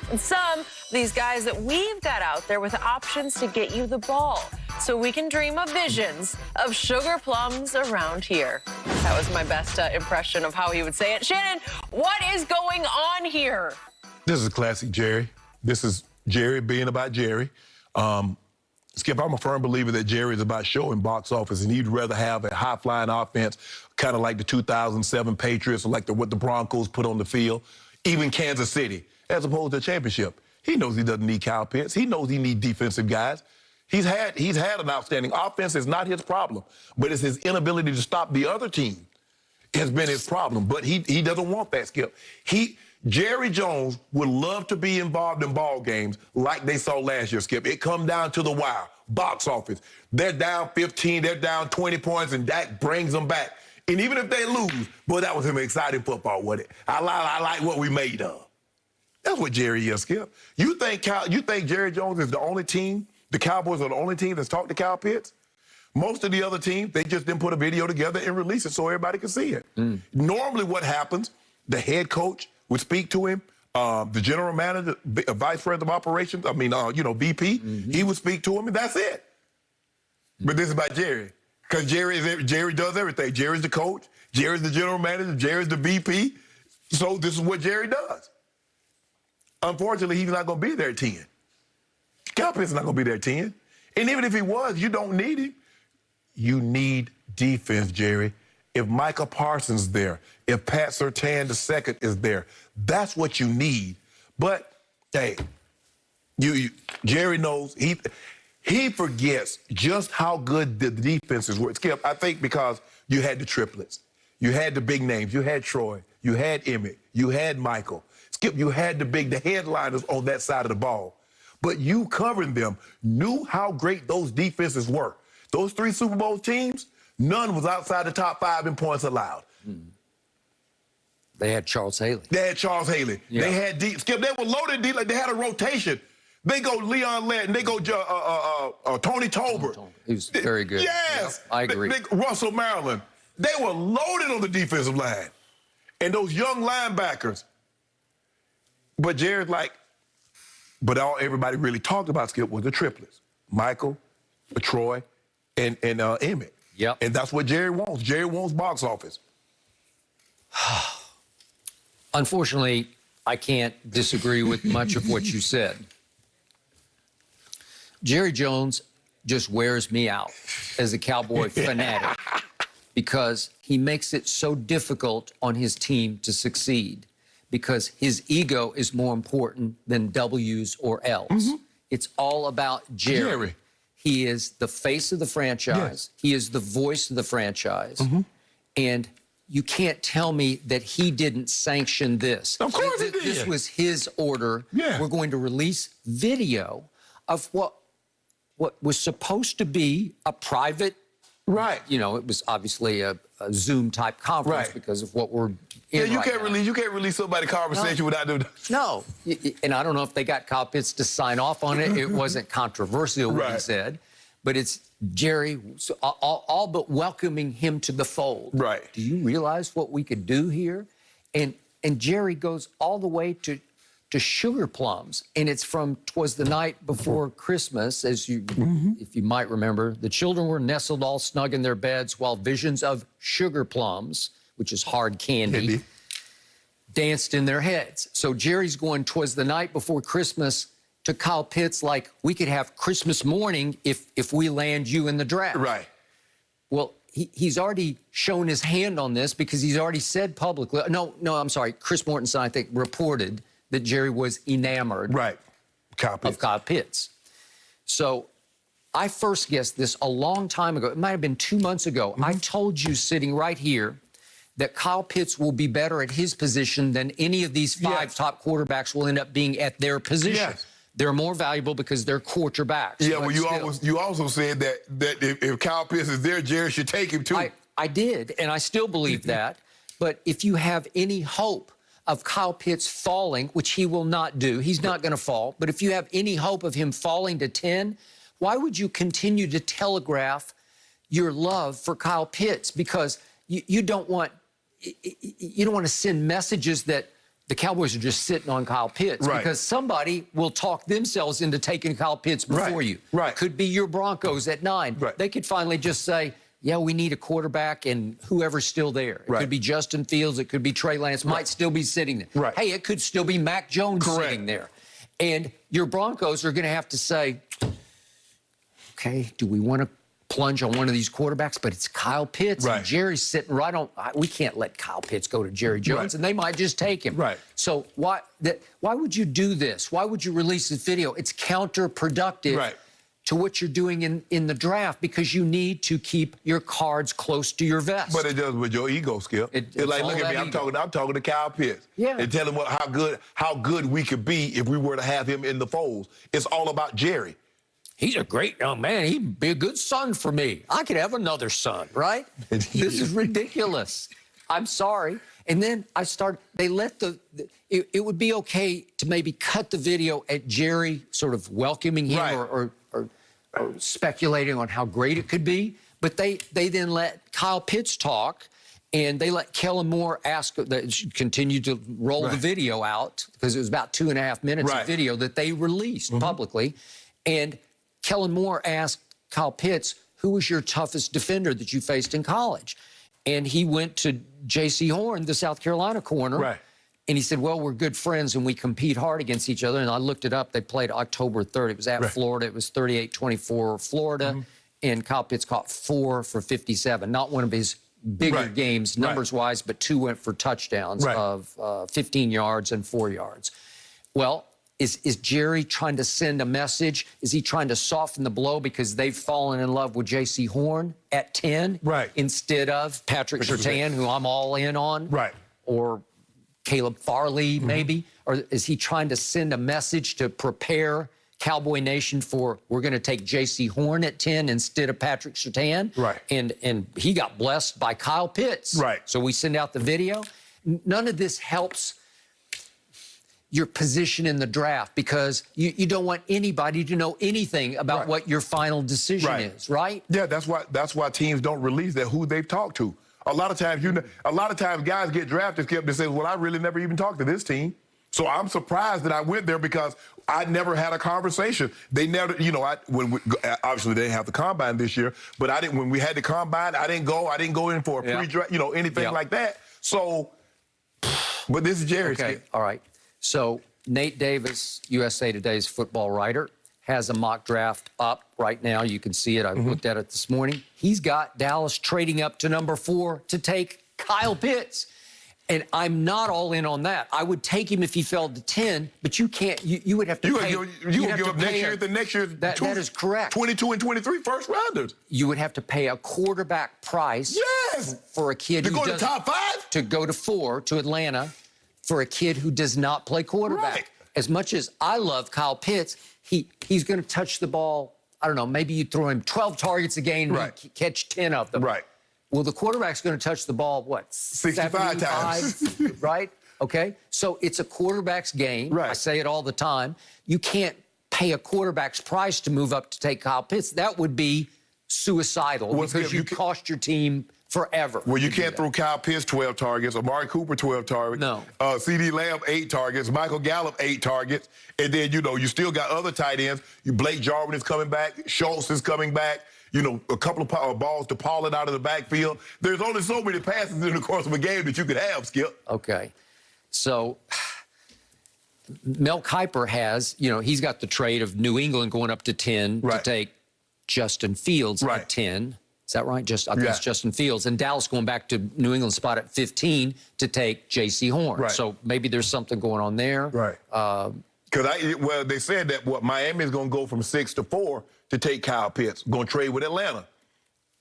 And some of these guys that we've got out there with options to get you the ball so we can dream of visions of sugar plums around here. That was my best impression of how he would say it. Shannon, what is going on here? This is classic Jerry. This is Jerry being about Jerry. Skip, I'm a firm believer that Jerry is about showing box office, and he'd rather have a high-flying offense, kind of like the 2007 Patriots or like what the Broncos put on the field, even Kansas City, as opposed to a championship. He knows he doesn't need Kyle Pitts. He knows he needs defensive guys. He's had an outstanding offense. It's not his problem, but it's his inability to stop the other team has been his problem. But he doesn't want that, Skip. Jerry Jones would love to be involved in ball games like they saw last year, Skip. It come down to the wire, box office. They're down 15, they're down 20 points, and Dak brings them back. And even if they lose, boy, that was some exciting football, wasn't it? I like what we made of. That's what Jerry is, Skip. You think Jerry Jones is the only team, the Cowboys are the only team that's talked to Kyle Pitts? Most of the other teams, they just didn't put a video together and release it so everybody can see it. Normally what happens, the head coach would speak to him, the general manager, vice president of operations, VP, he would speak to him, and that's it. But this is about Jerry, because Jerry does everything. Jerry's the coach, Jerry's the general manager, Jerry's the VP, so this is what Jerry does. Unfortunately, he's not going to be there at 10. Kyle Pitts is not going to be there at 10. And even if he was, you don't need him. You need defense, Jerry. If Micah Parsons is there, if Pat Surtain II is there, that's what you need. But, hey, Jerry knows, he forgets just how good the defenses were. Skip, I think because you had the triplets. You had the big names. You had Troy. You had Emmett. You had Michael. Skip, you had the headliners on that side of the ball. But you covering them knew how great those defenses were. Those 3 Super Bowl teams, none was outside the top 5 in points allowed. They had Charles Haley. They had Skip, they were loaded deep, like they had a rotation. They go Leon Lett, they go Tony Tolbert. He was very good. Yes. Yeah, I agree. Russell Maryland. They were loaded on the defensive line. And those young linebackers. But Jerry's like, but all everybody really talked about, Skip, was the triplets. Michael, Troy, and Emmett. Yep. And that's what Jerry wants. Jerry wants box office. Unfortunately, I can't disagree with much of what you said. Jerry Jones just wears me out as a Cowboy fanatic because he makes it so difficult on his team to succeed because his ego is more important than W's or L's. It's all about Jerry. He is the face of the franchise. He is the voice of the franchise. And you can't tell me that he didn't sanction this. Of course he did. This was his order. We're going to release video of what was supposed to be a private, you know, it was obviously a Zoom-type conference because of what we're in you can't release somebody's conversation without them. No, and I don't know if they got Kyle Pitts to sign off on it. It wasn't controversial what he said, but it's Jerry all but welcoming him to the fold. Do you realize what we could do here? And Jerry goes all the way to sugar plums, and it's from "'Twas the Night Before Christmas," as you, if you might remember. The children were nestled all snug in their beds while visions of sugar plums, which is hard candy, danced in their heads. So Jerry's going "'Twas the Night Before Christmas" to Kyle Pitts like we could have Christmas morning if we land you in the draft. Well, he's already shown his hand on this because he's already said publicly, no, I'm sorry, Chris Mortensen, I think, reported that Jerry was enamored of Kyle Pitts. So I first guessed this a long time ago. It might have been 2 months ago. I told you sitting right here that Kyle Pitts will be better at his position than any of these 5 top quarterbacks will end up being at their position. They're more valuable because they're quarterbacks. Well, you also said that if Kyle Pitts is there, Jerry should take him too. I did, and I still believe that. But if you have any hope of Kyle Pitts falling, which he will not do, he's not going to fall, but if you have any hope of him falling to 10, why would you continue to telegraph your love for Kyle Pitts? Because you don't want to send messages that the Cowboys are just sitting on Kyle Pitts because somebody will talk themselves into taking Kyle Pitts before you. Could be your Broncos at 9. They could finally just say, yeah, we need a quarterback and whoever's still there. It could be Justin Fields. It could be Trey Lance. Might still be sitting there. Hey, it could still be Mac Jones sitting there. And your Broncos are going to have to say, okay, do we want to plunge on one of these quarterbacks? But it's Kyle Pitts. And Jerry's sitting right on. We can't let Kyle Pitts go to Jerry Jones, and they might just take him. So why would you do this? Why would you release this video? It's counterproductive to what you're doing in the draft because you need to keep your cards close to your vest. But it does with your ego, Skip. It's like, look at me, I'm talking to Kyle Pitts. And tell him how good we could be if we were to have him in the fold. It's all about Jerry. He's a great young man. He'd be a good son for me. I could have another son, right? This is ridiculous. I'm sorry. And then they let it would be okay to maybe cut the video at Jerry sort of welcoming him or speculating on how great it could be. But they then let Kyle Pitts talk, and they let Kellen Moore continue to roll the video out because it was about 2.5 minutes of video that they released publicly. And Kellen Moore asked Kyle Pitts, who was your toughest defender that you faced in college? And he went to J.C. Horn, the South Carolina corner. And he said, well, we're good friends and we compete hard against each other. And I looked it up. They played October 3rd. It was at Florida. It was 38-24 Florida. And Kyle Pitts caught 4 for 57. Not one of his bigger games numbers-wise, but 2 went for touchdowns of 15 yards and 4 yards. Well, is Jerry trying to send a message? Is he trying to soften the blow because they've fallen in love with J.C. Horn at 10 instead of Patrick Surtain, who I'm all in on? Or Caleb Farley, maybe? Or is he trying to send a message to prepare Cowboy Nation for we're going to take J.C. Horn at 10 instead of Patrick Surtain? And he got blessed by Kyle Pitts. So we send out the video. None of this helps your position in the draft because you don't want anybody to know anything about what your final decision is, right? Yeah, that's why teams don't release who they've talked to. A lot of times guys get drafted, Skip, and say, well, I really never even talked to this team. So I'm surprised that I went there because I never had a conversation. They never, obviously they didn't have the combine this year, but when we had the combine, I didn't go in for a pre-draft, anything like that. So, but this is Jerry. Okay, all right. So Nate Davis, USA Today's football writer, has a mock draft up right now. You can see it. I looked at it this morning. He's got Dallas trading up to number 4 to take Kyle Pitts. And I'm not all in on that. I would take him if he fell to 10, but you can't. You would have to pay. You would give up next year. That is correct. 22 and 23 first rounders. You would have to pay a quarterback price for a kid to go to top 5? To go to 4 to Atlanta for a kid who does not play quarterback. As much as I love Kyle Pitts, he's going to touch the ball, I don't know, maybe you throw him 12 targets a game and catch 10 of them. Well, the quarterback's going to touch the ball, what, 65 times. Right? Okay? So it's a quarterback's game. I say it all the time. You can't pay a quarterback's price to move up to take Kyle Pitts. That would be suicidal because you cost your team forever. Well, you can't throw Kyle Pitts 12 targets, Amari Cooper 12 targets, CeeDee Lamb 8 targets, Michael Gallup 8 targets, and then, you still got other tight ends. Blake Jarwin is coming back, Schultz is coming back, a couple of balls to Pollard out of the backfield. There's only so many passes in the course of a game that you could have, Skip. Okay. So Mel Kiper has, he's got the trade of New England going up to 10 to take Justin Fields at 10. Is that right? I think it's Justin Fields. And Dallas going back to New England spot at 15 to take J.C. Horn. So maybe there's something going on there. Because they said that Miami is going to go from 6 to 4 to take Kyle Pitts, going to trade with Atlanta.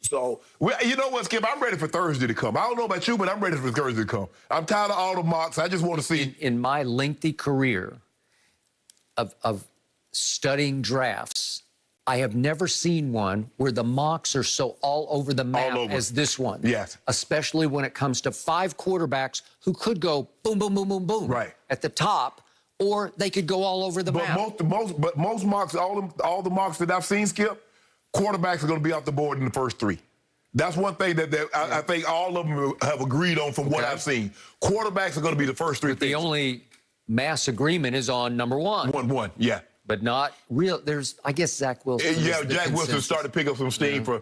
So, you know what, Skip? I'm ready for Thursday to come. I don't know about you, but I'm ready for Thursday to come. I'm tired of all the mocks. I just want to see. In my lengthy career of studying drafts, I have never seen one where the mocks are so all over the map as this one. Especially when it comes to 5 quarterbacks who could go boom, boom, boom, boom, boom at the top, or they could go all over the map. Most mocks, all the mocks that I've seen, Skip, quarterbacks are going to be off the board in the first 3. That's one thing that I think all of them have agreed on from what I've seen. Quarterbacks are going to be the first three things. The only mass agreement is on number one. One, yeah. But not real. I guess Zach Wilson. Yeah, Jack Wilson started to pick up some steam for